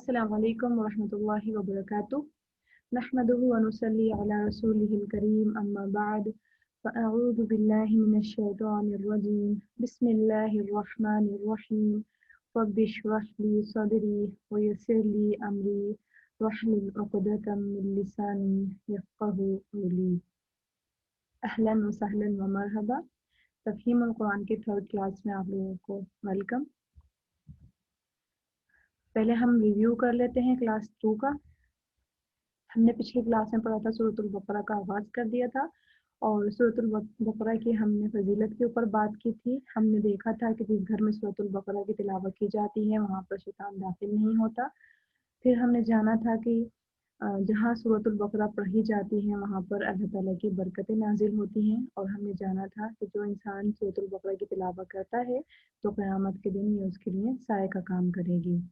अस्सलामु अलैकुम वरहमतुल्लाहि वबरकातुह। नहमदुहु व नुसल्ली अला रसूलिहिल करीम अम्मा बाद फ़अऊज़ु बिल्लाहि मिनश शैतानिर रजीम। बिस्मिल्लाहिर रहमानिर रहीम। रब्बि इश्रह ली सदरी व यस्सिर ली अमरी वहलुल उक़दतम मिन लिसानी यफ़क़हू क़ौली। अहलन व सहलन व मरहबा। तफ़हीमुल कुरान की थर्ड क्लास में आप लोगों को वेलकम। पहले हम रिव्यू कर लेते हैं क्लास 2 का। हमने पिछली क्लास में पढ़ा था सूरतुल बकरा का आगाज़ कर दिया था और सूरतुल बकरा की हमने फजीलत के ऊपर बात की थी। हमने देखा था कि जिस घर में सूरतुल बकरा की तिलावत की जाती है वहाँ पर शैतान दाखिल नहीं होता। फिर हमने जाना था कि जहाँ सूरतुल बकरा पढ़ी जाती है वहाँ पर अल्लाह ताला की बरकतें नाजिल होती हैं और हमने जाना था कि जो इंसान सूरतुल बकरा की तिलावत करता है तो क़यामत के दिन ये उसके लिए साए का काम करेगी।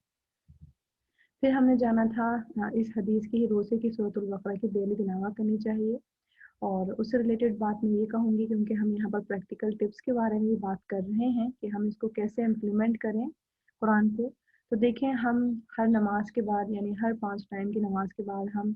फिर हमने जाना था इस हदीस की रोज़े से कि सूरतुल बकरा की डेली तिलावत करनी चाहिए और उससे रिलेटेड बात मैं ये कहूँगी क्योंकि हम यहाँ पर प्रैक्टिकल टिप्स के बारे में भी बात कर रहे हैं कि हम इसको कैसे इम्प्लीमेंट करें कुरान को। तो देखें, हम हर नमाज के बाद यानी हर 5 टाइम की नमाज के बाद हम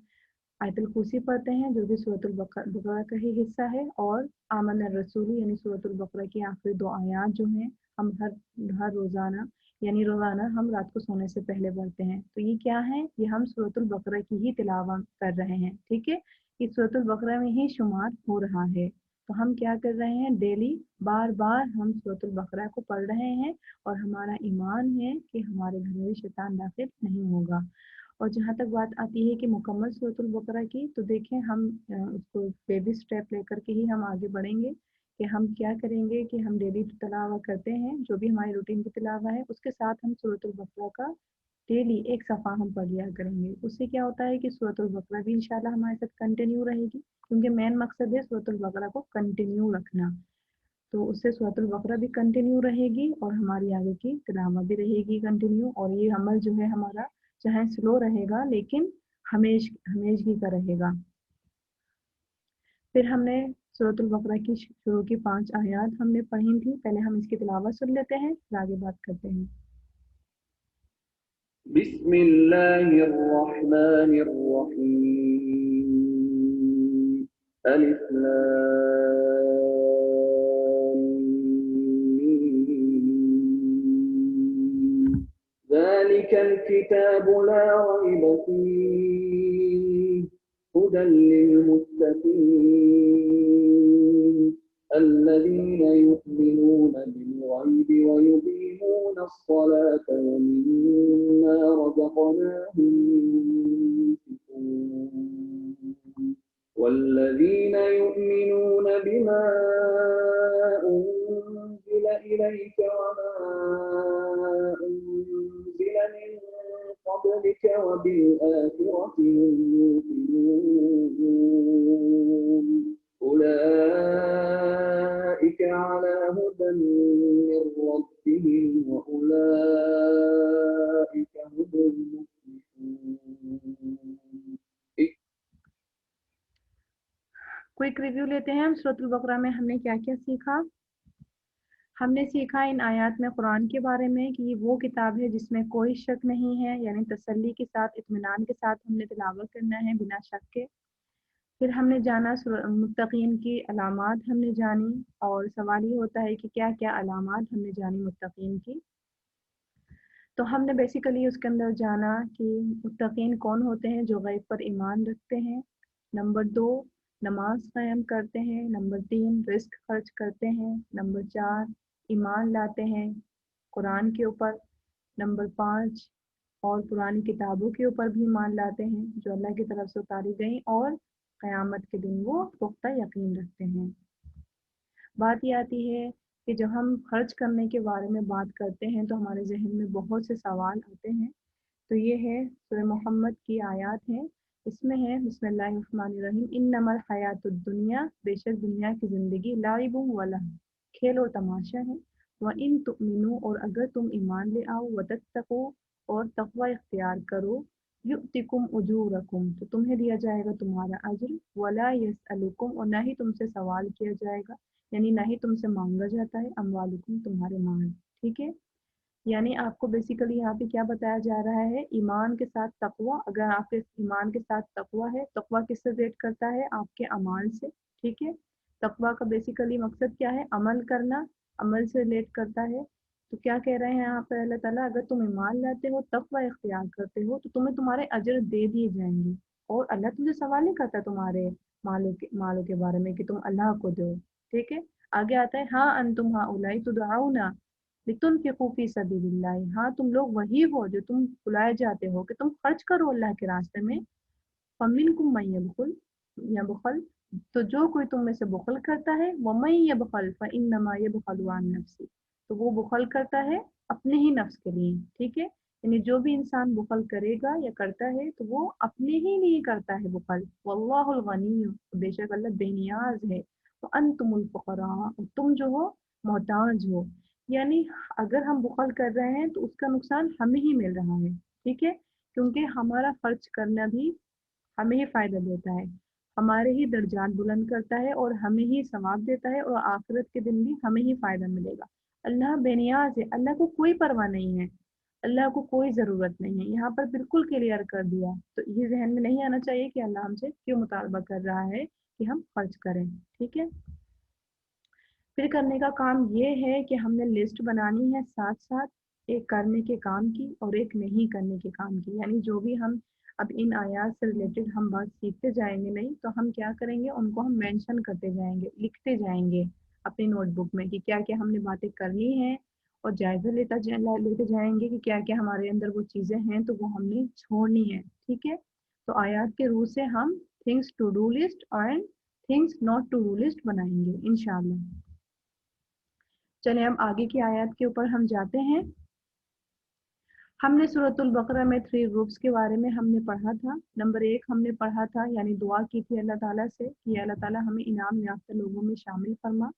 आयतुल कुर्सी पढ़ते हैं जो कि सूरतुल बकरा का ही हिस्सा है और आमन रसूल यानी सूरतुल बकरा की आखिरी 2 आयात जो हैं हम हर रोज़ाना यानी रोज़ाना हम रात को सोने से पहले पढ़ते हैं। तो ये क्या है? ये हम सूरतुल बकरा की ही तिलावत कर रहे हैं, ठीक है? ये सूरतुल बकरा में ही शुमार हो रहा है। तो हम क्या कर रहे हैं? डेली बार-बार हम सूरतुल बकरा को पढ़ रहे हैं और हमारा ईमान है कि हमारे घर में शैतान दाखिल नहीं होगा। और जहाँ तक बात आती है कि मुकम्मल सूरतुल बकरा की, तो देखें हम उसको बेबी स्टेप लेकर के ही हम आगे बढ़ेंगे कि हम क्या करेंगे कि हम डेली तिलावा करते हैं, जो भी हमारी रूटीन की तिलावा है उसके साथ हम सूरतुल बकरा का डेली एक सफ़ा हम पढ़ लिया करेंगे। उससे क्या होता है कि सूरतुल बकरा भी इंशाल्लाह हमारे साथ कंटिन्यू रहेगी क्योंकि मेन मकसद है सूरतुल बकरा को कंटिन्यू रखना। तो उससे सूरतुल बकरा भी कंटिन्यू रहेगी और हमारी आगे की तिलावत भी रहेगी कंटिन्यू और ये अमल जो है हमारा चाहे स्लो रहेगा लेकिन हमेशगी का रहेगा। फिर हमने सूरतुल बकरा की शुरू की 5 आयत हमने पढ़ी थी। पहले हम इसकी तिलावत सुन लेते हैं फिर आगे बात करते हैं। बिस्मिल्लाहिर्रहमानिर्रहीम अलिफ लाम मीम ज़ालिकल किताबु ला रैब फीह हुदल लिलमुत्तक़ीन الذين يؤمنون بالغيب ويقيمون الصلاة ومما رزقناهم ينفقون والذين يؤمنون بما أنزل إليك وما أنزل من قبلك وبالآخرة هم يوقنون أولئك على هدى من ربهم وأولئك هم المفلحون। क्विक रिव्यू लेते हैं हम सूरतुल बकरा में हमने क्या क्या सीखा। हमने सीखा इन आयत में कुरान के बारे में कि ये वो किताब है जिसमें कोई शक नहीं है, यानी तसल्ली के साथ इत्मीनान के साथ हमने तिलावत करना है बिना शक के। फिर हमने जाना मुत्तकीन की अलामात हमने जानी और सवाल ये होता है कि क्या क्या अलामात हमने जानी मुत्तकीन की। तो हमने बेसिकली उसके अंदर जाना कि मुत्तकीन कौन होते हैं, जो गैब पर ईमान रखते हैं। नंबर 2 नमाज कायम करते हैं। नंबर 3 रिस्क खर्च करते हैं। नंबर 4 ईमान लाते हैं कुरान के ऊपर। नंबर 5 और पुरानी किताबों के ऊपर भी ईमान लाते हैं जो अल्लाह की तरफ से उतारी गई और क़यामत के दिन वो पुख्ता यकीन रखते हैं। बात ये आती है कि जब हम खर्च करने के बारे में बात करते हैं तो हमारे जहन में बहुत से सवाल आते हैं। तो ये है सूरह मोहम्मद की आयत है, इसमें है बिस्मिल्लाहिर्रहमानिर्रहीम इन्नमल हयातुद दुनिया, बेशक दुनिया की ज़िंदगी लाइबुन व लहव, खेल और तमाशा है। व इन तुमिनू और अगर तुम ईमान ले आओ, व तत्तको और तकवा इख्तियार करो, युतिकुम उजूरकुम तो तुम्हें दिया जाएगा तुम्हारा अज्र, वला यसअलुकुम और ना ही तुमसे सवाल किया जाएगा, यानी ना ही तुमसे मांगा जाता है, अमवालुकुम तुम्हारे माल, ठीक है। یعنی آپ کو بیسیکلی یہاں پہ کیا بتایا جا رہا ہے، ایمان کے ساتھ تقوی، اگر آپ کے ایمان کے ساتھ تقوی ہے، تقوی کس سے ریلیٹ کرتا ہے، آپ کے اعمال سے، ٹھیک ہے۔ تقوی کا بیسیکلی مقصد کیا ہے، عمل کرنا، عمل سے ریلیٹ کرتا ہے۔ تو کیا کہہ رہے ہیں یہاں پہ اللہ تعالیٰ، اگر تم ایمان لاتے ہو، تقوی اختیار کرتے ہو، تو تمہیں تمہارے اجر دے دیے جائیں گے، اور اللہ تم سے سوال نہیں کرتا تمہارے مالوں کے بارے میں کہ تم اللہ کو دو، ٹھیک ہے۔ آگے آتا ہے، ہاں انتم ہؤلاء تدعون لتنفقوا فی سبیل اللہ، ہاں تم لوگ وہی ہو جو تم بلائے جاتے ہو کہ تم خرچ کرو اللہ کے راستے میں، فمنکم من یبخل، تو جو کوئی تم میں سے بخل کرتا ہے، ومن یبخل فانما یبخل عن نفسه، تو وہ بخل کرتا ہے اپنے ہی نفس کے لیے، ٹھیک ہے۔ یعنی جو بھی انسان بخل کرے گا یا کرتا ہے تو وہ اپنے ہی لیے کرتا ہے بخل، واللہ الغنی، بے شک اللہ بے نیاز ہے، وانتم الفقراء، تم جو ہو محتاج ہو۔ یعنی اگر ہم بخل کر رہے ہیں تو اس کا نقصان ہمیں ہی مل رہا ہے، ٹھیک ہے، کیونکہ ہمارا خرچ کرنا بھی ہمیں ہی فائدہ دیتا ہے، ہمارے ہی درجات بلند کرتا ہے، اور ہمیں ہی ثواب دیتا ہے، اور آخرت کے دن بھی ہمیں ہی فائدہ ملے گا۔ اللہ بے نیاز ہے، اللہ کو کوئی پرواہ نہیں ہے، اللہ کو کوئی ضرورت نہیں ہے، یہاں پر بالکل کلیئر کر دیا۔ تو یہ ذہن میں نہیں آنا چاہیے کہ اللہ ہم سے کیوں مطالبہ کر رہا ہے کہ ہم خرچ کریں، ٹھیک ہے۔ پھر کرنے کا کام یہ ہے کہ ہم نے لسٹ بنانی ہے ساتھ ساتھ، ایک کرنے کے کام کی اور ایک نہیں کرنے کے کام کی، یعنی جو بھی ہم اب ان آیات سے ریلیٹڈ ہم بات سیکھتے جائیں گے، نہیں تو ہم کیا کریں گے، ان کو ہم مینشن کرتے جائیں گے، لکھتے جائیں گے اپنی نوٹ بک میں کہ کیا کیا ہم نے باتیں کرنی ہیں، اور جائزہ لیتے جائیں گے کہ کیا کیا ہمارے اندر وہ چیزیں ہیں تو وہ ہم نے چھوڑنی ہے، ٹھیک ہے۔ تو آیات کے روح سے ہم things to do list and things not to do list بنائیں گے انشاءاللہ۔ چلیں اب آگے کی آیات کے اوپر ہم جاتے ہیں۔ ہم نے سورۃ البقرہ میں 3 گروپس کے بارے میں ہم نے پڑھا تھا۔ نمبر 1 ہم نے پڑھا تھا، یعنی دعا کی تھی اللہ تعالیٰ سے کہ اللہ تعالیٰ ہمیں انعام یافتہ لوگوں میں شامل فرما۔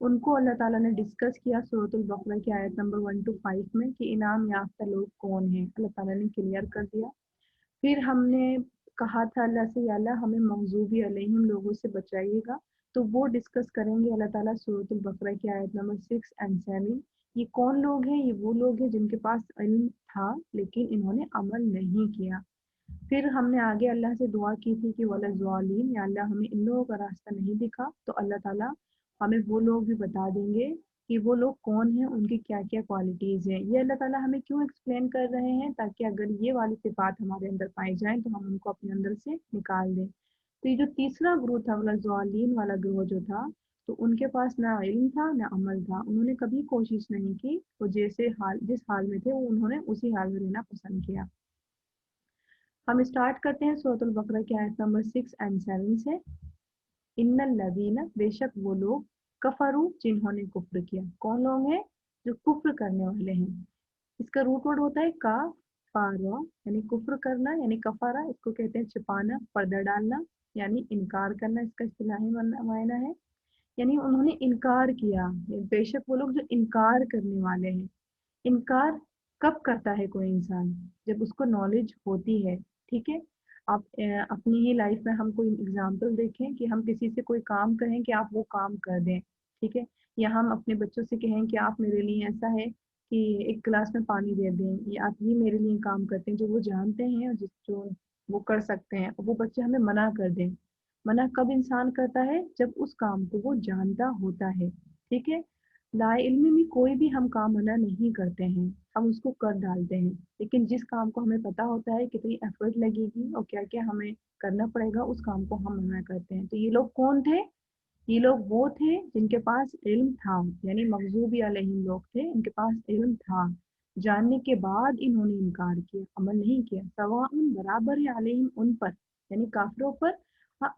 ان کو اللہ تعالیٰ نے ڈسکس کیا سورۃ البقرہ کی آیت نمبر 1 to 5 میں کہ انعام یافتہ لوگ کون ہیں، اللہ تعالیٰ نے کلیئر کر دیا۔ پھر ہم نے کہا تھا اللہ سے، یا اللہ ہمیں مغضوبی علیہم لوگوں سے بچائیے گا، تو وہ ڈسکس کریں گے اللہ تعالیٰ سورۃ البقرہ کی آیت نمبر 6 and 7۔ یہ کون لوگ ہیں، یہ وہ لوگ ہیں جن کے پاس علم تھا لیکن انہوں نے عمل نہیں کیا۔ پھر ہم نے آگے اللہ سے دعا کی تھی کہ وَلَا الضَّالِّينَ، یا اللہ ہمیں ان لوگوں کا راستہ نہیں دکھا، تو اللہ تعالیٰ ہمیں وہ لوگ بھی بتا دیں گے کہ وہ لوگ کون ہیں، ان کی کیا کیا کوالٹیز ہیں۔ یہ اللہ تعالیٰ ہمیں کیوں ایکسپلین کر رہے ہیں، تاکہ اگر یہ والی صفات ہمارے اندر پائی جائیں تو ہم ان کو اپنے اندر سے نکال دیں۔ تو یہ جو تیسرا گروہ تھا وَلَا الضَّالِّينَ والا گروہ جو تھا، تو ان کے پاس نہ علم تھا نہ عمل تھا، انہوں نے کبھی کوشش نہیں کی، وہ جس حال میں تھے وہ انہوں نے اسی حال میں رہنا پسند کیا۔ ہم اسٹارٹ کرتے ہیں سورۃ البقرہ کی آیت نمبر 6 and 7 سے۔ ان الذین، بے شک وہ لوگ، کفروا، جنہوں نے کفر کیا۔ کون لوگ ہیں، جو کفر کرنے والے ہیں۔ اس کا روٹ ورڈ ہوتا ہے کافارا، یعنی کفر کرنا، یعنی کفارا اس کو کہتے ہیں چھپانا، پردہ ڈالنا، یعنی انکار کرنا، اس کا اصطلاحی معنی ہے۔ یعنی انہوں نے انکار کیا، بے شک وہ لوگ جو انکار کرنے والے ہیں۔ انکار کب کرتا ہے کوئی انسان، جب اس کو نالج ہوتی ہے، ٹھیک ہے۔ آپ اپنی ہی لائف میں ہم کوئی اگزامپل دیکھیں کہ ہم کسی سے کوئی کام کہیں کہ آپ وہ کام کر دیں، ٹھیک ہے، یا ہم اپنے بچوں سے کہیں کہ آپ میرے لیے ایسا ہے کہ ایک گلاس میں پانی دے دیں، یا آپ یہ میرے لیے کام کرتے ہیں جو وہ جانتے ہیں اور جو وہ کر سکتے ہیں، وہ بچے ہمیں منع کر دیں۔ منع کب انسان کرتا ہے، جب اس کام کو وہ جانتا ہوتا ہے، ٹھیک ہے۔ لا علمی میں کوئی بھی ہم کام منع نہیں کرتے ہیں، ہم اس کو کر ڈالتے ہیں، لیکن جس کام کو ہمیں پتہ ہوتا ہے کتنی ایفرٹ لگے گی اور کیا کیا ہمیں کرنا پڑے گا، اس کام کو ہم منع کرتے ہیں۔ تو یہ لوگ کون تھے، یہ لوگ وہ تھے جن کے پاس علم تھا، یعنی مغضوبی علیہم لوگ تھے، ان کے پاس علم تھا، جاننے کے بعد انہوں نے انکار کیا، عمل نہیں کیا۔ سواء، برابر ہے، علیہم ان پر، یعنی کافروں پر،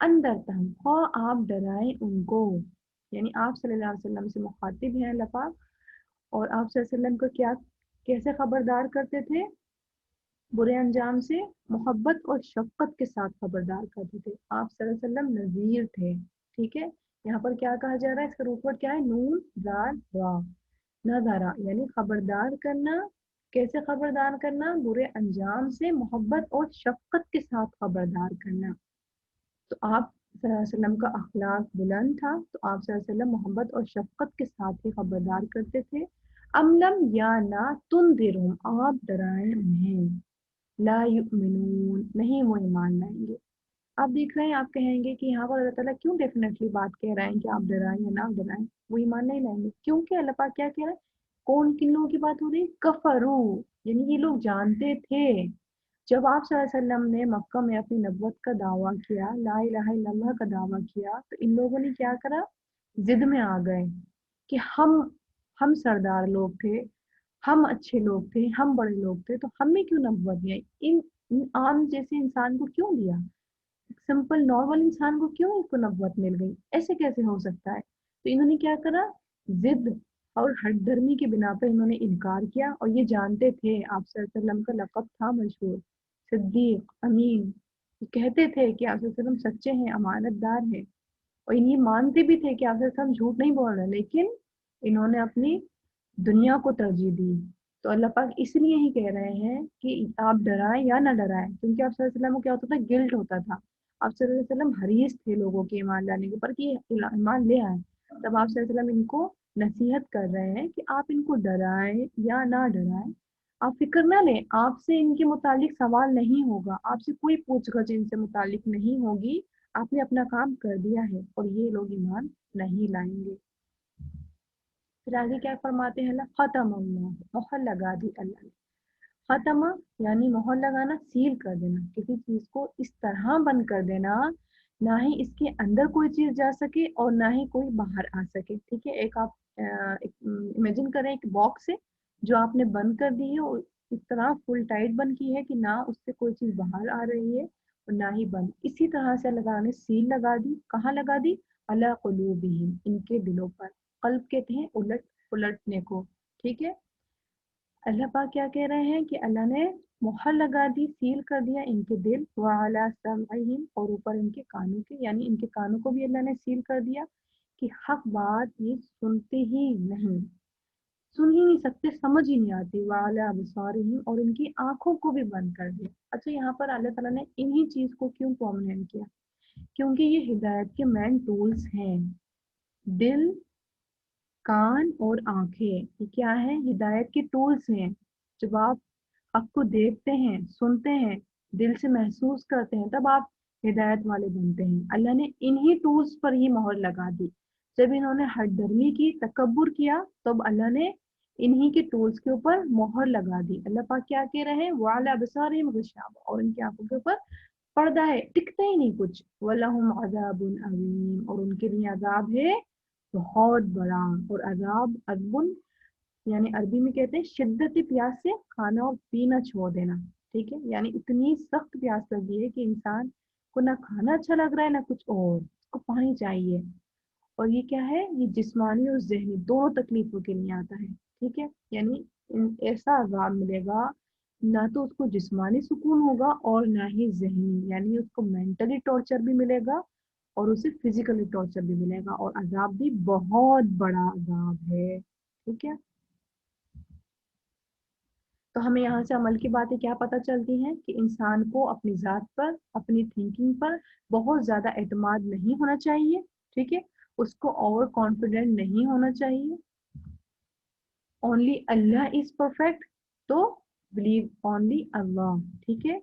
اندرتہم، خواہ آپ ڈرائیں ان کو، یعنی آپ صلی اللہ علیہ وسلم سے مخاطب ہیں اللہ پاک، اور آپ صلی اللہ علیہ وسلم کو کیا کیسے خبردار کرتے تھے، برے انجام سے محبت اور شفقت کے ساتھ خبردار کرتے تھے۔ آپ صلی اللہ علیہ وسلم نذیر تھے، ٹھیک ہے۔ یہاں پر کیا کہا جا رہا ہے، اس کا روٹ ورڈ کیا ہے، نون زال را، نذرا، یعنی خبردار کرنا۔ کیسے خبردار کرنا، برے انجام سے محبت اور شفقت کے ساتھ خبردار کرنا۔ تو آپ صلی اللہ علیہ وسلم کا اخلاق بلند تھا، تو آپ صلی اللہ علیہ وسلم محبت اور شفقت کے ساتھ ہی خبردار کرتے تھے۔ अमलम या ना तुनदिरहुम, आप डराएं उन्हें, ला युमिनून, नहीं वो ईमान लाएंगे। आप देख रहे हैं, आप कहेंगे कि यहाँ पर अल्लाह ताला क्यों डेफिनेटली बात कह रहे हैं कि आप डराएं या ना डराएं, वो ईमान नहीं लाएंगे, क्योंकि अल्लाह पाक क्या कह रहा है, कौन किन लोगों की बात हो रही है, कफरू, यानी ये लोग जानते थे। जब आप सल्लल्लाहु अलैहि वसल्लम ने मक्का में अपनी नबुवत का दावा किया, ला इलाहा इल्लल्लाह का दावा किया, तो इन लोगों ने क्या करा, जिद में आ गए कि हम सरदार लोग थे, हम अच्छे लोग थे, हम बड़े लोग थे, तो हमें क्यों नबुवत दिया, इन आम जैसे इंसान को क्यों दिया, सिंपल नॉर्मल इंसान को क्यों इसको नबुवत मिल गई, ऐसे कैसे हो सकता है। तो इन्होंने क्या करा, जिद और हट धर्मी के बिना पर इन्होंने इनकार किया, और ये जानते थे आप सल्लल्लाहु अलैहि वसल्लम का लक़ब था मशहूर, सिद्दीक अमीन, ये कहते थे कि आप सल्लल्लाहु अलैहि वसल्लम सच्चे हैं, अमानतदार हैं, और ये मानते भी थे कि आप सल्लल्लाहु अलैहि वसल्लम झूठ नहीं बोल रहे, लेकिन इन्होंने अपनी दुनिया को तरजीह दी। तो अल्लाह पाक इसलिए ही कह रहे हैं कि आप डराएं या ना डराएं, क्योंकि आप सल्लल्लाहु अलैहि वसल्लम को क्या होता था, गिल्ट होता था। आप सल्लल्लाहु अलैहि वसल्लम हरीस थे लोगों के ईमान लाने के ऊपर कि ईमान ले आए, तब आप सल्लल्लाहु अलैहि वसल्लम इनको नसीहत कर रहे हैं कि आप इनको डराएं या ना डराएं, आप फिक्र ना लें, आपसे इनके मुतालिक सवाल नहीं होगा, आपसे कोई पूछगछ इनसे मुतालिक नहीं होगी, आपने अपना काम कर दिया है, और ये लोग ईमान नहीं लाएंगे। फिर आगे क्या फरमाते हैं अल्लाह, खत्म अल्लाह, मोहर लगा दी अल्लाह ने। खत्म यानी मोहर लगाना, सील कर देना, किसी चीज को इस तरह बंद कर देना, ना ही इसके अंदर कोई चीज जा सके और ना ही कोई बाहर आ सके। ठीक है, एक आप इमेजिन करें एक बॉक्स है जो आपने बंद कर दी है, और इस तरह फुल टाइट बंद की है कि ना उससे कोई चीज बाहर आ रही है और ना ही बंद। इसी तरह से अल्लाह ताला ने सील लगा दी, कहाँ लगा दी, अला कुलूबिहिम, इनके दिलों पर। कल्ब कहते हैं उलट, उलटने को। ठीक है, अल्लाह पाक क्या कह रहे हैं कि अल्लाह ने मुहर लगा दी, सील कर दिया इनके दिल, वाला समअहिम, और ऊपर इनके कानों के, यानी इनके कानों को भी अल्लाह ने सील कर दिया कि हक बात ये सुनते ही नहीं, सुन ही नहीं सकते, समझ ही नहीं आती, वाला अबसारिहिम, और इनकी आंखों को भी बंद कर दिया। अच्छा, यहाँ पर अल्लाह ताला ने इन्हीं चीज को क्यों प्रोमिनेंट किया, क्योंकि ये हिदायत के मेन टूल्स हैं। दिल, कान और आंखें, ये क्या है, हिदायत के टूल्स हैं। जब आप हक को देखते हैं, सुनते हैं, दिल से महसूस करते हैं, तब आप हिदायत वाले बनते हैं। अल्लाह ने इन्हीं टूल्स पर ही मोहर लगा दी। जब इन्होंने हट धर्मी की, तकब्बुर किया, तब अल्लाह ने इन्हीं के टूल्स के ऊपर मोहर लगा दी। अल्लाह पाक क्या कह रहे हैं, वाला अबसारिहिम गिशावा, और इनकी आंखों के ऊपर पर्दा है, दिखता ही नहीं कुछ, वलहुम अज़ाबुन अज़ीम, और उनके लिए अजाब है बहुत बड़ा। और अजाब अजबुन, यानी अरबी में कहते हैं शिद्दत प्यास से खाना और पीना छोड़ देना। ठीक है, यानी इतनी सख्त प्यास लगी है कि इंसान को ना खाना अच्छा लग रहा है ना कुछ और, उसको पानी चाहिए। और ये क्या है, ये जिस्मानी और जहनी दोनों तकलीफों के लिए आता है। ठीक है, यानी ऐसा अजाब मिलेगा, ना तो उसको जिस्मानी सुकून होगा और ना ही जहनी, यानी उसको मेंटली टॉर्चर भी मिलेगा और उसे फिजिकली टॉर्चर भी मिलेगा, और अजाब भी बहुत बड़ा अजाब है। ठीक है, तो हमें यहाँ से अमल की बातें क्या पता चलती हैं कि इंसान को अपनी ज़ात पर, अपनी थिंकिंग पर बहुत ज़्यादा एतमाद नहीं होना चाहिए। ठीक है, उसको ओवर कॉन्फिडेंट नहीं होना चाहिए। ओनली अल्लाह इज परफेक्ट, तो बिलीव ओनली अल्लाह। ठीक है,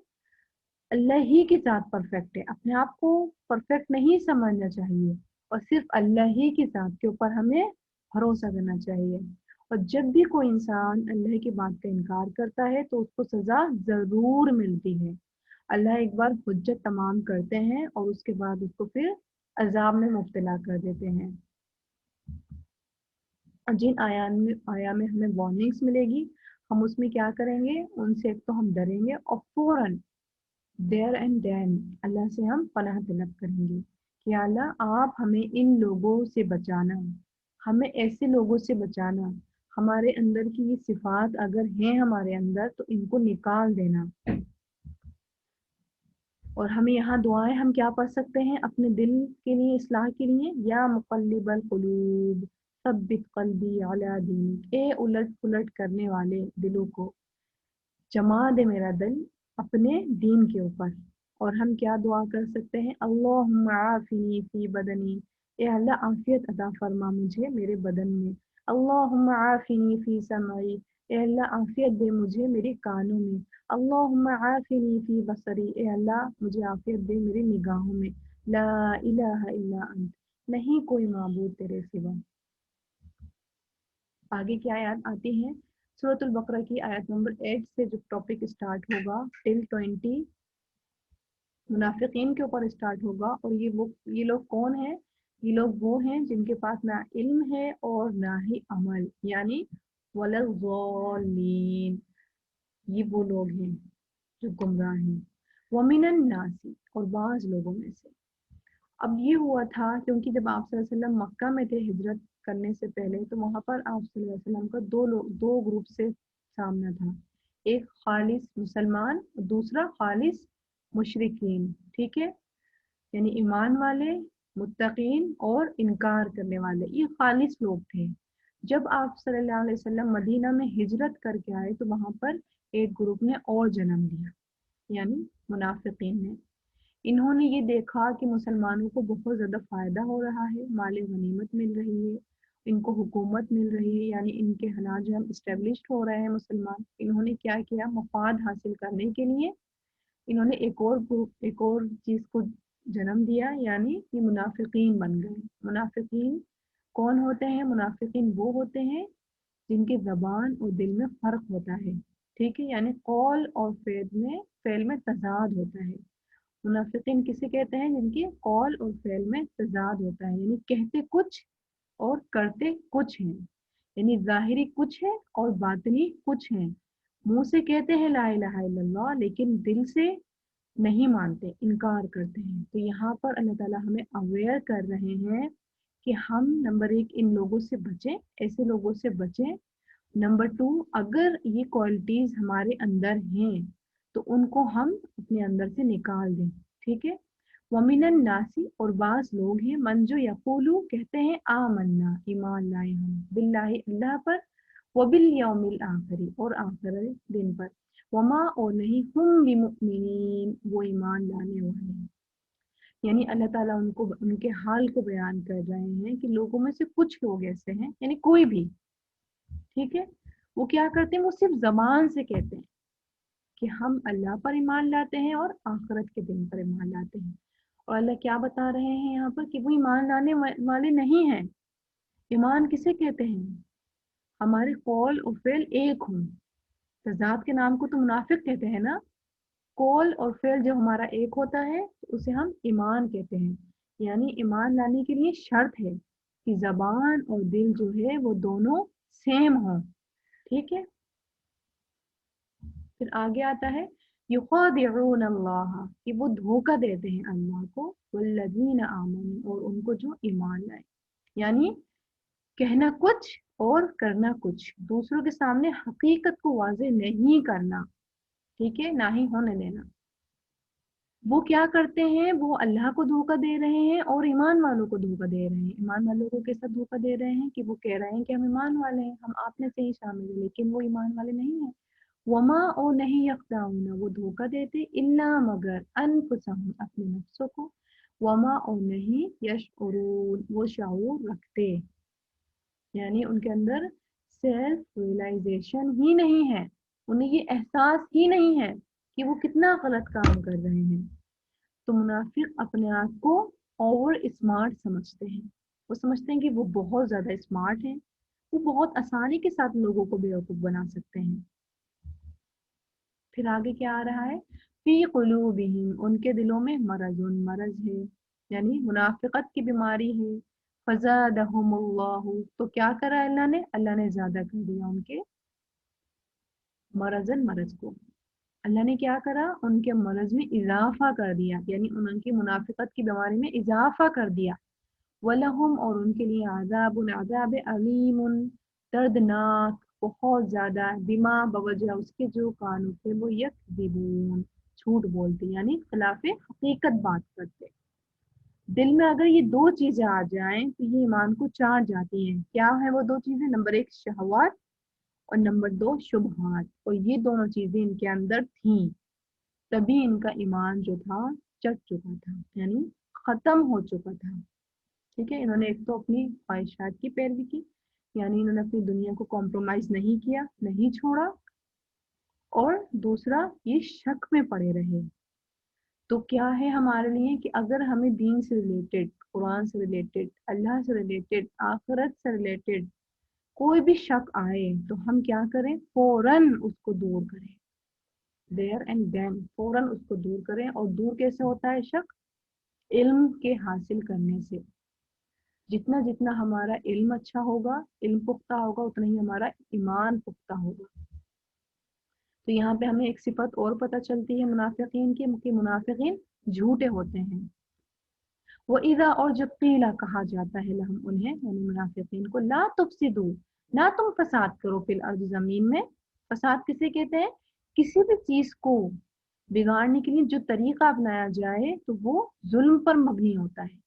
अल्लाह ही की ज़ात परफेक्ट है, अपने आप को परफेक्ट नहीं समझना चाहिए, और सिर्फ अल्लाह ही की ज़ात के ऊपर हमें भरोसा करना चाहिए। और जब भी कोई इंसान अल्लाह की बात का इनकार करता है तो उसको सज़ा ज़रूर मिलती है। अल्लाह एक बार हुज्जत तमाम करते हैं और उसके बाद उसको फिर अजाब में मुब्तला कर देते हैं। और जिन आया में हमें वार्निंग्स मिलेगी, हम उसमें क्या करेंगे, उनसे एक तो हम डरेंगे, और फौरन देयर एंड देन अल्लाह से हम पनाह तलब करेंगे कि या अल्लाह आप हमें इन लोगों से बचाना, हमें ऐसे लोगों से बचाना, हमारे अंदर की ये सिफात अगर हैं हमारे अंदर तो इनको निकाल देना। और हमें यहाँ दुआएं हम क्या पढ़ सकते हैं अपने दिल के लिए, इस्लाह के लिए, या मुक़ल्लिबल क़ुलूब सब्बित क़ल्बी अला दीनिक, ए उलट पुलट करने वाले दिलों को जमा दे मेरा दिल अपने दीन के ऊपर। और हम क्या दुआ कर सकते हैं, अल्लाहुम्मा आफिनी फी बदनी, ए अल्लाह आफियत अता फरमा मुझे मेरे बदन में, अल्लाहुम्मा आफिनी फी समई, ए अल्लाह आफियत दे मुझे मेरे कानों में। अल्लाहुम्मा आफिनी फी बसरी, ए अल्लाह मुझे आफियत दे मेरी निगाहों में। ला इलाहा इल्ला अंत, नहीं कोई माबूद तेरे सिवा। आगे की आयत आती है सूरतुल बकरा की आयत नंबर 8 से जो टॉपिक स्टार्ट होगा टिल 20 मुनाफिकीन के ऊपर स्टार्ट होगा। और ये लोग कौन हैं? ये लोग वो हैं जिनके पास ना इल्म है और ना ही अमल, यानी वलज़ालिमीन, ये वो लोग हैं जो गुमराह हैं। वमिनन नासी, और बाज लोगों में से। अब ये हुआ था क्योंकि जब आप सल्लल्लाहु अलैहि वसल्लम मक्का में थे हिजरत करने से पहले, तो वहाँ पर आप सल्लल्लाहु अलैहि वसल्लम का दो ग्रुप से सामना था। एक खालिस मुसलमान, दूसरा खालिस मुशरिकीन। ठीक है, यानी ईमान वाले, मुत्तकीन और इनकार करने वाले, ये खालिस लोग थे। जब आप सल्लल्लाहु अलैहि वसल्लम मदीना में हिजरत करके आए तो वहाँ पर एक ग्रुप ने और जन्म लिया, यानी मुनाफिकीन ने। इन्होंने ये देखा कि मुसलमानों को बहुत ज़्यादा फ़ायदा हो रहा है, माल गनीमत मिल रही है, इनको हुकूमत मिल रही है, यानी इनके हना जो हम इस्टेब्लिश्ड हो रहे हैं मुसलमान। इन्होंने क्या किया, मफाद हासिल करने के लिए इन्होंने एक और चीज़ को जन्म दिया, यानी ये मुनाफिकीन बन गए। मुनाफिकीन कौन होते हैं? मुनाफिकीन वो होते हैं जिनकी ज़बान और दिल में फ़र्क होता है। ठीक है, यानी कौल और फेल में तजाद होता है। मुनाफिकीन किसे कहते हैं? जिनकी कौल और फेल में तजाद होता है, यानी कहते कुछ और करते कुछ हैं, यानी ज़ाहिरी कुछ है और बातिनी कुछ है। मुंह से कहते हैं ला इलाहा इल्लल्लाह, लेकिन दिल से नहीं मानते, इनकार करते हैं। तो यहाँ पर अल्लाह ताला हमें अवेयर कर रहे हैं कि हम नंबर एक इन लोगों से बचें, ऐसे लोगों से बचें। नंबर टू, अगर ये क्वालिटीज हमारे अंदर हैं तो उनको हम अपने अंदर से निकाल दें। ठीक है, वमिनन नासी, और बास लोग हैं मन जो यकूलू कहते हैं आमन्ना, ईमान लाए हम, बिल्लाहि अल्लाह पर, वबिल यौमिल आखिरी, और आखिरी दिन पर, वमा और नहीं हुम बिमुमिनीन, वो ईमान लाने वाले हैं। यानी अल्लाह ताला उनको उनके हाल को बयान कर रहे हैं कि लोगों में से कुछ लोग ऐसे हैं, यानी कोई भी, ठीक है, वो क्या करते हैं, वो सिर्फ जबान से कहते हैं कि हम अल्लाह पर ईमान लाते हैं और आखिरत के दिन पर ईमान लाते हैं। और अल्लाह क्या बता रहे हैं यहाँ पर कि वो ईमान लाने वाले नहीं हैं। ईमान किसे कहते हैं? हमारे कौल और फेल एक हों। तजाद के नाम को तो मुनाफिक कहते हैं ना। कौल और फेल जब हमारा एक होता है तो उसे हम ईमान कहते हैं। यानी ईमान लाने के लिए शर्त है कि जबान और दिल जो है वो दोनों सेम हों। ठीक है, फिर आगे आता है युखादिऊन अल्लाह, कि वो धोखा देते हैं अल्लाह को, वल्लज़ीन आमनू, और उनको जो ईमान लाए। यानी कहना कुछ और करना कुछ, दूसरों के सामने हकीकत को वाज़ेह नहीं करना। ठीक है, ना ही होने देना। वो क्या करते हैं, वो अल्लाह को धोखा दे रहे हैं और ईमान वालों को धोखा दे रहे हैं। ईमान वालों को कैसा धोखा दे रहे हैं कि वो कह रहे हैं कि हम ईमान वाले हैं, हम आप में से ही शामिल हैं, लेकिन वो ईमान वाले नहीं है। वमा, और नहीं यख्दाऊना, वो धोखा देते, इल्ला मगर, अनफुसहुम, अपने नफ्सों को, वमा और नहीं यशउरून, वो शऊर रखते, यानी उनके अंदर सेल्फ रियलाइजेशन ही नहीं है, उन्हें ये एहसास ही नहीं है कि वो कितना गलत काम कर रहे हैं। तो मुनाफिक अपने आप को ओवर स्मार्ट समझते हैं। वो समझते हैं कि वो बहुत ज्यादा स्मार्ट हैं, वो बहुत आसानी के साथ लोगों को बेवकूफ बना सकते हैं। फिर आगे क्या आ रहा है, फी कुलूबिहिम, उनके दिलों में मरजुन, मरज है, यानी मुनाफिकत की बीमारी है। फज़ादहुमुल्लाहु, तो क्या करा अल्लाह ने? अल्लाह ने ज्यादा कर दिया उनके मरजन, मरज को। अल्लाह ने क्या करा? उनके मरज में इजाफा कर दिया, यानी उनकी मुनाफिकत की बीमारी में इजाफा कर दिया। वलहुम, और उनके लिए आज़ाबुन, आज़ाब अलीमुन, दर्दनाक, बहुत ज्यादा, बिमा, बवजह उसके जो कानों थे वो यकदिबून, झूठ बोलते, यानी खिलाफ हकीकत बात करते। दिल में अगर ये दो चीजें आ जाएं तो ये ईमान को चाट जाती हैं। क्या है वो दो चीजें? नंबर एक शहवात, और नंबर दो शुबहात। और ये दोनों चीजें इनके अंदर थीं, तभी इनका ईमान जो था चट चुका था, यानी खत्म हो चुका था। ठीक है, इन्होंने एक तो अपनी ख्वाहिशात की पैरवी की, यानी इन्होंने अपनी दुनिया को कॉम्प्रोमाइज नहीं किया, नहीं छोड़ा, और दूसरा ये शक में पड़े रहे। तो क्या है हमारे लिए कि अगर हमें दीन से रिलेटेड, कुरान से रिलेटेड, अल्लाह से रिलेटेड, आखिरत से रिलेटेड कोई भी शक आए तो हम क्या करें, फौरन उसको दूर करें, देयर एंड देन फौरन उसको दूर करें। और दूर कैसे होता है शक? इल्म के हासिल करने से। जितना जितना हमारा इल्म अच्छा होगा, इल्म पुख्ता होगा, उतना ही हमारा ईमान पुख्ता होगा। तो यहाँ पे हमें एक सिफत और पता चलती है मुनाफिकीन की, कि मुनाफिकीन झूठे होते हैं। वो इज़ा, और जब कीला कहा जाता है लहम उन्हें, यानी मुनाफिकीन को, ला तुफसिदू, ना तुम फसाद करो, फिल अर्द, जमीन में। फसाद किसे कहते हैं? किसी भी चीज को बिगाड़ने के लिए जो तरीका अपनाया जाए तो वो जुल्म पर मबनी होता है,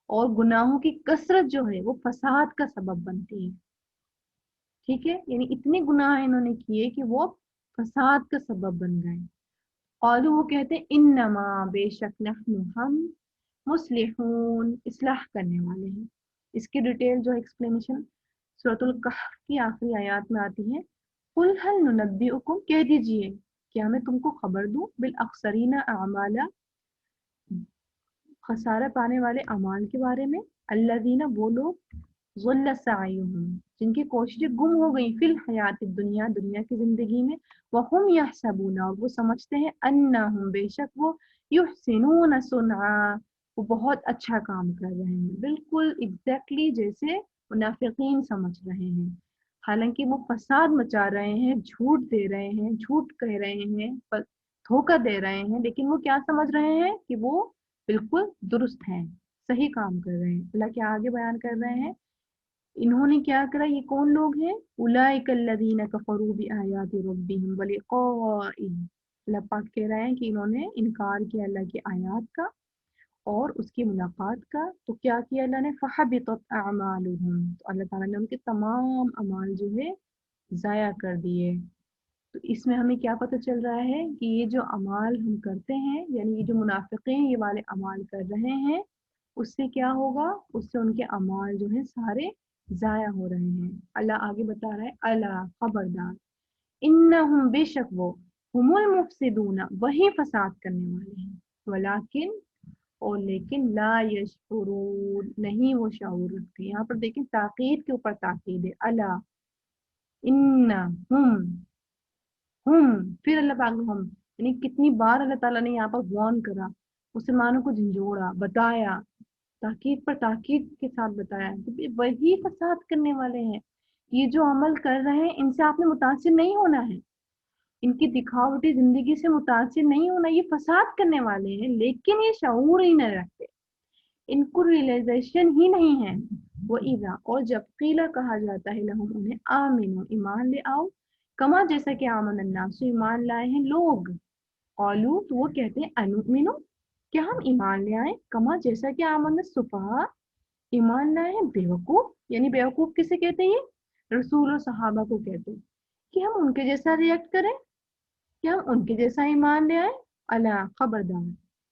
और गुनाहों की कसरत जो है वो फसाद का सबब बनती है। ठीक है, यानी इतने गुनाह इन्होंने किए कि वो फसाद का सबब बन गए। और वो कहते हैं इन्नमा, बेशक नहनु हम, मुस्लिहून, इस्लाह करने वाले हैं। इसकी डिटेल जो एक्सप्लेनेशन सूरतुल कहफ की आखिरी आयत में आती है। कुल हल नुनब्बिउकुम, कह दीजिए क्या मैं तुमको खबर दूं, बिल अक्सरीना अमाला, खसारा पाने वाले अमाल के बारे में। अल्लज़ीना, वो लोग, ज़ुल्ल सअयुहुम, जिनकी कोशिशें गुम हो गई, फिल हयात दुनिया, दुनिया की जिंदगी में, वहुम यहसबूना, और वो समझते हैं, अन्नहुम, बेशक वो, युहसिनून सुनआ, वो बहुत अच्छा काम कर रहे हैं, बिल्कुल एग्जैक्टली जैसे मुनाफिकीन समझ रहे हैं। हालांकि वो फसाद मचा रहे हैं, झूठ दे रहे हैं, झूठ कह रहे हैं, धोखा दे रहे हैं, लेकिन वो क्या समझ रहे हैं कि वो बिल्कुल दुरुस्त हैं, सही काम कर रहे हैं। अल्लाह क्या आगे बयान कर रहे हैं, इन्होंने क्या करा, ये कौन लोग हैं, उलाइकल्लज़ीना कफरू बिआयाति रब्बिहिम व लिक़ाइही। अल्लाह पाक कह रहे हैं कि इन्होंने इनकार किया अल्लाह की आयत का और उसकी मुलाकात का, तो क्या किया अल्लाह ने, फहबितत अअमालुहुम, तो अल्लाह ताला ने उनके तमाम अमाल जो है जाया कर दिए। तो इसमें हमें क्या पता चल रहा है कि ये जो अमाल हम करते हैं, यानी ये जो मुनाफिकीन ये वाले अमाल कर रहे हैं, उससे क्या होगा, उससे उनके अमाल जो है सारे जाया हो रहे हैं। अल्लाह आगे बता रहा है, अला, खबरदार, इन्नहुम, बेशक वो, हुमुल मुफसिदूना, वही फसाद करने वाले हैं, वलाकिन, और लेकिन, ला यशकुरून, नहीं वो शऊर रखते। यहाँ पर देखें ताकीद के ऊपर ताकीद है, अला, इन्ना, फिर अल्लाह पाक ने हम, यानी कितनी बार अल्लाह ताला ने यहाँ पर वार्न करा, मुसलमानों को झंझोड़ा, बताया, ताकीद पर ताकीद के साथ बताया कि ये वही फसाद करने वाले हैं। ये जो अमल कर रहे हैं इनसे आपने मुतासिर नहीं होना है, इनकी दिखावटी जिंदगी से मुतासिर नहीं होना, ये फसाद करने वाले हैं, लेकिन ये शऊर ही नहीं रखते, इनको रियलाइजेशन ही नहीं है। वो इज़ा, और जब कीला कहा जाता है लहुम उन्हें, आमिनो, ईमान ले आओ, कमा जैसा कि आमन अन्नास, ईमान लाए हैं लोग, औलू, तो वो कहते हैं, अनुमिनो, क्या हम ईमान ले आए, कमा जैसा कि आमन सुफहा, ईमान लाए हैं बेवकूफ। यानी बेवकूफ किसे कहते हैं, ये रसूल और सहाबा को कहते हैं, कि हम उनके जैसा रिएक्ट करें, कि हम उनके जैसा ईमान ले आए। अला, खबरदार,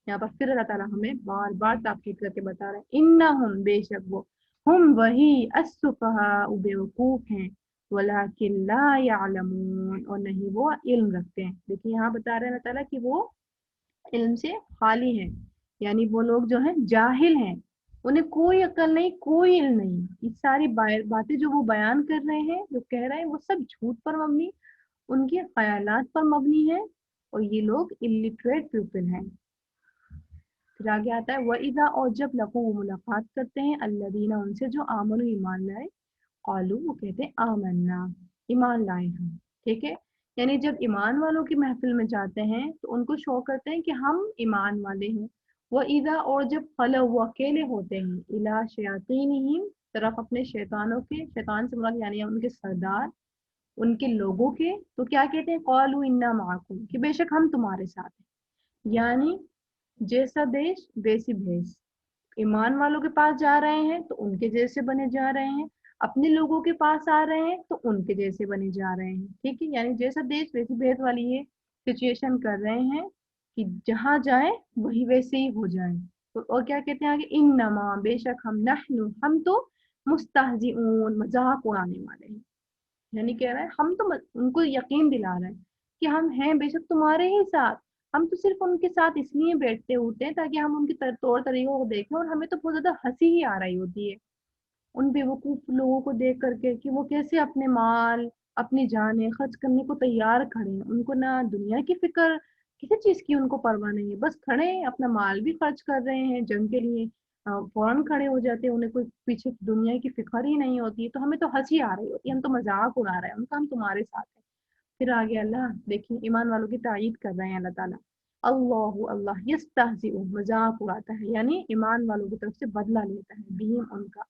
यहाँ पर फिर अल्लाह ताला हमें बार बार ताकीद करके बता रहे हैं, इन्ना हम, बेशक वो, हम वही, अस्सुफहा, बेवकूफ हैं, वलाकिन ला यालमून, और नहीं वो इल्म रखते हैं। देखिए यहाँ बता रहे हैं अल्लाह ताला कि वो इल्म से खाली हैं, यानी वो लोग जो हैं जाहिल हैं, उन्हें कोई अक्ल नहीं, कोई इल्म नहीं। ये सारी बातें जो वो बयान कर रहे हैं, जो कह रहे हैं, वो सब झूठ पर मबनी, उनके ख्यालात पर मबनी है, और ये लोग इलिटरेट पीपल हैं। फिर आगे आता है, वइदा, और जब लकू, वो मुलाकात करते हैं, अल्लदीना, उनसे जो आमनु, ईमान लाए, कालू, वो कहते हैं, आमन्ना, ईमान लाए हम। ठीक है, यानी जब ईमान वालों की महफिल में जाते हैं तो उनको शो करते हैं कि हम ईमान वाले हैं। वइदा, और जब खलो, वो अकेले होते हैं, इला शयातीनिहिम, तरफ अपने शैतानों के, शैतान से मुराद यानी उनके सरदार, उनके लोगों के, तो क्या कहते हैं, कौलू इन्ना माकुम, कि बेशक हम तुम्हारे साथ हैं। यानी जैसा देश वैसी भेष, ईमान वालों के पास जा रहे हैं तो उनके जैसे बने जा रहे हैं, अपने लोगों के पास आ रहे हैं तो उनके जैसे बने जा रहे हैं। ठीक है, यानी जैसा देश वैसी भेष वाली ये सिचुएशन कर रहे हैं कि जहां जाए वही वैसे ही हो जाए। तो और क्या कहते हैं आगे, इन नमा, बेशक हम, नहनु, हम तो, मुस्तहजिऊन मजाक उड़ाने वाले हैं। यानी कह रहा है हम तो उनको यकीन दिला रहे हैं कि हम हैं बेशक तुम्हारे ही साथ, हम तो सिर्फ उनके साथ इसलिए बैठते उठते हैं ताकि हम उनके तौर तरीकों को देखें, और हमें तो बहुत ज्यादा हंसी ही आ रही होती है उन बेवकूफ लोगों को देख करके कि वो कैसे अपने माल अपनी जानें खर्च करने को तैयार खड़े हैं। उनको ना दुनिया की फिक्र, किसी चीज की उनको परवाह नहीं है, बस खड़े हैं अपना माल भी खर्च कर रहे हैं जंग के लिए। फौरन खड़े हो जाते हैं, उन्हें कोई पीछे दुनिया की फिक्र ही नहीं होती है। तो हमें तो हंसी आ रही होती है, हम तो मजाक उड़ा रहे हैं उनका, हम तुम्हारे साथ हैं। फिर आगे अल्लाह देखिए ईमान वालों की तायीद कर रहे हैं अल्लाह ताला। अल्लाह अल्लाह यस्तहजिउ मजाक उड़ाता है, यानी ईमान वालों की तरफ से बदला लेता है बीम उनका।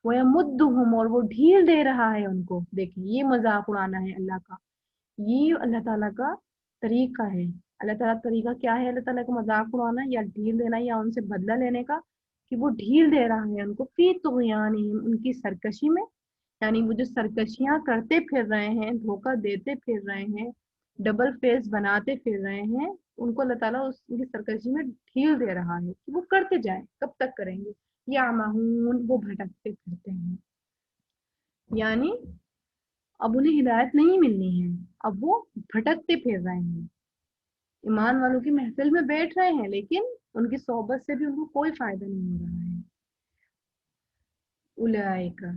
वयमुद्दुहुम और वो ढील दे रहा है उनको। देखिए ये मजाक उड़ाना है अल्लाह का, ये अल्लाह ताला का तरीका है। अल्लाह ताला का तरीका क्या है? अल्लाह ताला का मजाक उड़ाना या ढील देना या उनसे बदला लेने का, कि वो ढील दे रहा है उनको फी तुगयानिहिम उनकी सरकशी में। यानी वो जो सरकशियां करते फिर रहे हैं, धोखा देते फिर रहे हैं, डबल फेस बनाते फिर रहे हैं, उनको अल्लाह ताला उनकी सरकशी में ढील दे रहा है कि वो करते जाएं। कब तक करेंगे? या माहून वो भटकते फिरते हैं, यानी अब उन्हें हिदायत नहीं मिलनी है, अब वो भटकते फिर रहे हैं। ईमान वालों की महफिल में बैठ रहे हैं लेकिन उनकी सोहबत से भी उनको कोई फायदा नहीं हो रहा है। उलाइका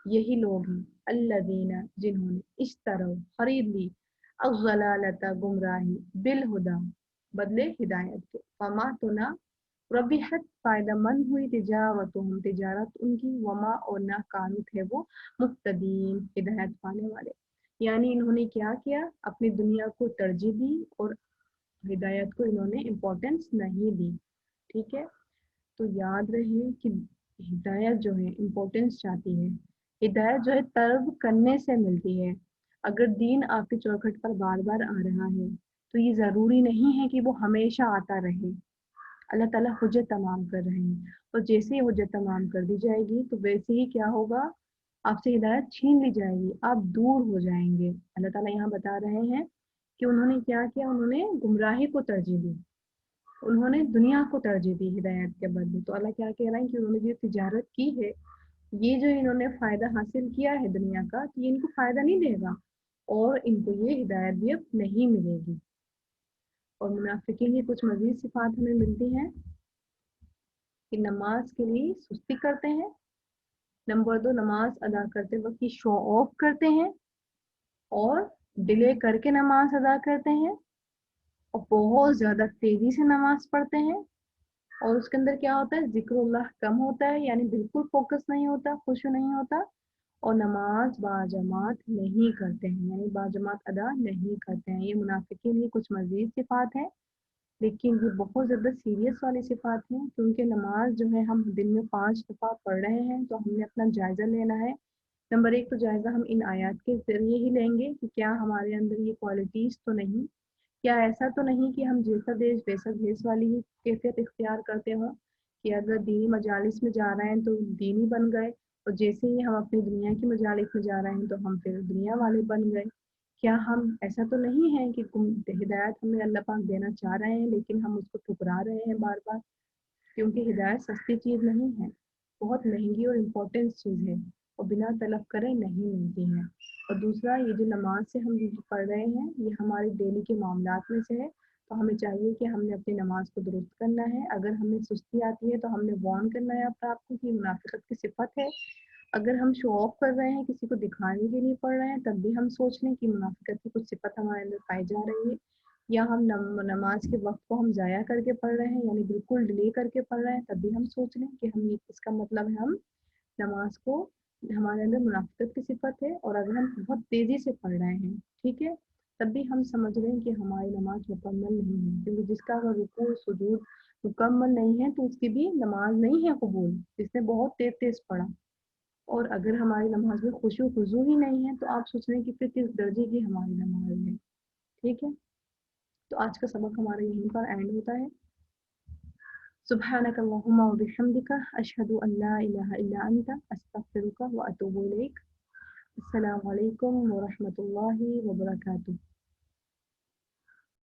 यही लोग हैं अल्लज़ीना जिन्होंने इश्तरौ खरीद ली अज़्ज़लालता गुमराही बिल हुदा बदले हिदायत के। फमा तो ना रबिहत फायदामंद हुई तिजारतुहुम तिजारत उनकी, वमा और ना कानू थे वो मुफ्तदीन हिदायत पाने वाले। यानी इन्होंने क्या किया? अपनी दुनिया को तरजीह दी और हिदायत को इन्होंने इम्पोर्टेंस नहीं दी। ठीक है, तो याद रहे कि हिदायत जो है इम्पोर्टेंस चाहती है। हिदायत जो है तलब करने से मिलती है। अगर दीन आपके चौखट पर बार बार आ रहा है तो ये ज़रूरी नहीं है कि वो हमेशा आता रहे। अल्लाह ताला हुज्जत तमाम कर रहे हैं, और जैसे ही हुज्जत तमाम कर दी जाएगी तो वैसे ही क्या होगा? आपसे हिदायत छीन ली जाएगी, आप दूर हो जाएंगे। अल्लाह ताला यहाँ बता रहे हैं कि उन्होंने क्या किया, उन्होंने गुमराही को तरजीह दी, उन्होंने दुनिया को तरजीह दी हिदायत के बदले। तो अल्लाह क्या कह रहा है कि उन्होंने जो तिजारत की है, ये जो इन्होंने फायदा हासिल किया है दुनिया का, तो ये इनको फायदा नहीं देगा और इनको ये हिदायत भी अब नहीं मिलेगी। और मुनाफिकीन की कुछ मजीद सिफात हमें मिलती हैं कि नमाज के लिए सुस्ती करते हैं। नंबर 2, नमाज अदा करते वक्त की शो ऑफ करते हैं और डिले करके नमाज अदा करते हैं और बहुत ज्यादा तेजी से नमाज पढ़ते हैं। और उसके अंदर क्या होता है? जिक्रुल्लाह कम होता है, यानी बिल्कुल फोकस नहीं होता, खुशू नहीं होता। और नमाज बाजमात नहीं करते हैं, यानी बाजमात अदा नहीं करते हैं। ये मुनाफिकीन की कुछ मजीद सिफात है, लेकिन ये बहुत ज़्यादा सीरियस वाली सिफात है, क्योंकि नमाज जो है हम दिन में 5 दफ़ा पढ़ रहे हैं, तो हमने अपना जायज़ा लेना है। नंबर 1 तो जायज़ा हम इन आयत के ज़रिए ही लेंगे कि क्या हमारे अंदर ये क्वालिटीज़ तो नहीं, क्या ऐसा तो नहीं कि हम जैसा देश वैसा भेस वाली ही कैफियत इख्तियार करते हों, कि अगर दीनी मजालिस में जा रहे हैं तो दीनी बन गए, और जैसे ही हम अपनी दुनिया की मजालिस में जा रहे हैं तो हम फिर दुनिया वाले बन गए। क्या हम ऐसा तो नहीं है कि हिदायत हमें अल्लाह पाक देना चाह रहे हैं लेकिन हम उसको ठुकरा रहे हैं बार बार? क्योंकि हिदायत सस्ती चीज़ नहीं है, बहुत महंगी और इम्पोर्टेंट चीज़ है, और बिना तलब करे नहीं मिलती है। और दूसरा, ये जो नमाज से हम जो पढ़ रहे हैं ये हमारे डेली के मामलात में से है, तो हमें चाहिए कि हमने अपनी नमाज को दुरुस्त करना है। अगर हमें सुस्ती आती है तो हमने वार्न करना है अपने आप को कि मुनाफिकत की सिफत है। अगर हम शो ऑफ कर रहे हैं, किसी को दिखाने के लिए पढ़ रहे हैं, तब भी हम सोच लें कि मुनाफिकत की कुछ सिफत हमारे अंदर पाई जा रही है। या हम नमाज के वक्त को हम ज़ाया करके पढ़ रहे हैं, यानी बिल्कुल डिले करके पढ़ रहे हैं, तब भी हम सोच लें कि हम ये, इसका मतलब है हम नमाज को, हमारे अंदर मुनाफिकत की सिफत है। और अगर हम बहुत तेज़ी से पढ़ रहे हैं, ठीक है, तब भी हम समझ रहे हैं कि हमारी नमाज मुकम्मल नहीं है, क्योंकि जिसका अगर रुकू सुजूद मुकम्मल नहीं है तो उसकी भी नमाज नहीं है कबूल, जिसने बहुत तेज तेज पढ़ा। और अगर हमारी नमाज में खुशू खुजू ही नहीं है तो आप सोच रहे हैं कि फिर किस दर्जे की हमारी नमाज है। ठीक है, तो आज का सबक हमारा यहीं पर एंड होता है। सुब्हानक अल्लाहुम्मा व बिहम्दिका अशहदु अन ला इलाहा इल्ला अंता अस्तगफिरुका व अतूबु इलैक। अस्सलामु अलैकुम व रहमतुल्लाहि व बरकातुहू।